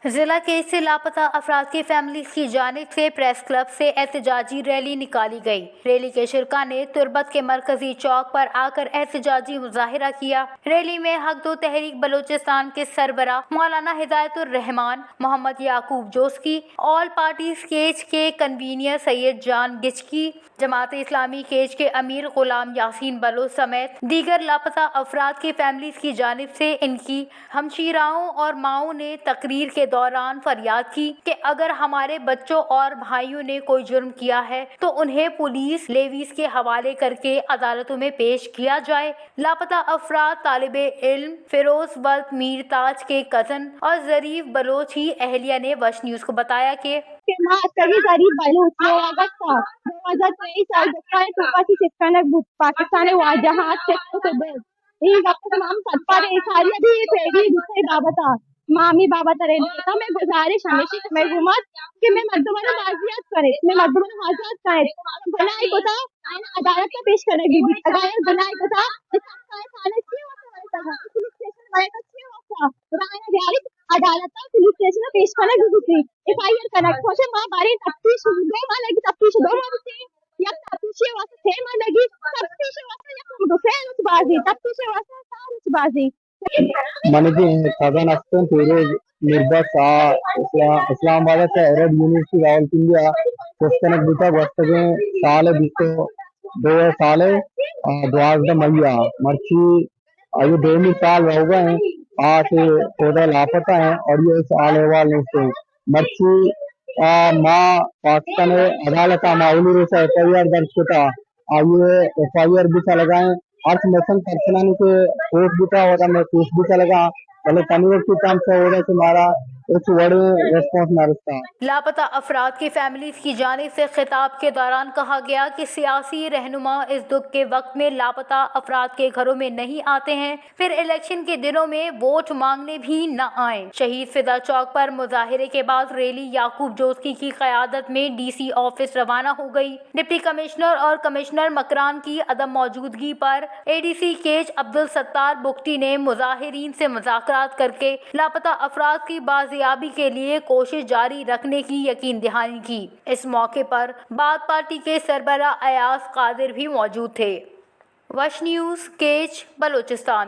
जिला केज से लापता अफराद की फैमिली की जानिब से प्रेस क्लब से एहतजाजी रैली निकाली गई। रैली के शिरका ने तुर्बत के मरकजी चौक पर आकर एहतजाजी मुजाहिरा किया। रैली में हक दो तहरीक बलोचिस्तान के सरबरा मौलाना हिदायतुर रहमान, मोहम्मद याकूब जोस्की, ऑल पार्टीज केज के कन्वीनियर सैयद जान गिचकी, जमात इस्लामी केज के अमीर गुलाम यासीन बलोच समेत दीगर लापता अफराद की फैमिली की जानिब से इनकी हमशीराओं और माओं ने तकरीर के दौरान फरियाद की कि अगर हमारे बच्चों और भाइयों ने कोई जुर्म किया है तो उन्हें पुलिस लेवीज के हवाले करके अदालतों में पेश किया जाए। लापता अफराद तालिबे इल्म फिरोज वल्द मीर ताज के कजन और जरीफ बलोच ही अहलिया ने वश न्यूज को बताया कि पाकिस्तान मामी बाबा तरे मैं गुजारिश हमेशा कि मैं हुकूमत कि मैं मजदूरों बाजियात करे मैं मजदूरों आजाद करे बनाई को था अदालत में पेश करेगी अगर बनाई को था थाने की पुलिस स्टेशन में का राना जारी अदालत में पुलिस स्टेशन में पेश करेगी दूसरी एफआईआर कनेक्ट होसे मां बारी तफ्तीश दो मां लगी तफ्तीश दो मां या तफ्तीश वास्ते थे मां लगी तफ्तीश वास्ते या तो फेल बाजी तफ्तीश वास्ते सार बाजी మనకి కథ నష్టం ఫిరోజ్ నిర్భస్ इस्लामाबाद से अरब यूनिवर्सिटी रावलपिंडी पुस्तक बुता वस्तगे साले बिस्तो दो साले द्वाजदा मैया मर्ची अयो 2 साल रह गए हैं आज पौधा लापता है और ये साल वाले से मर्ची माँ पाकिस्तान अदालत माउली से एफआईआर दर्ज किया आइए एफआईआर भी लगाए अर्थ मौसम करसलानी के कोर्ट भी होगा मैं केस भी चलेगा पहले तनवीर की काम से हो रहा है तुम्हारा एक बड़े रेस्पॉन्स ना लापता अफराद की फैमिली की जानिब से खिताब के दौरान कहा गया कि सियासी रहनुमा इस दुख के वक्त में लापता अफराद के घरों में नहीं आते हैं, फिर इलेक्शन के दिनों में वोट मांगने भी न आए। शहीद फिदा चौक पर मुजाहिरे के बाद रैली याकूब जोस्की की क़यादत में डीसी ऑफिस रवाना हो गई। डिप्टी कमिश्नर और कमिश्नर मकरान की अदम मौजूदगी पर एडीसी केज अब्दुल सत्तार बुख्ती ने मुजाहिरीन से मुज़ाकरात करके लापता अफराद की बाजियाबी के लिए कोशिश जारी रखने की यकीन दहानी की। इस मौके पर बात पार्टी के सरबरा अयाज कादिर भी मौजूद थे। वश न्यूज़ केज बलोचिस्तान।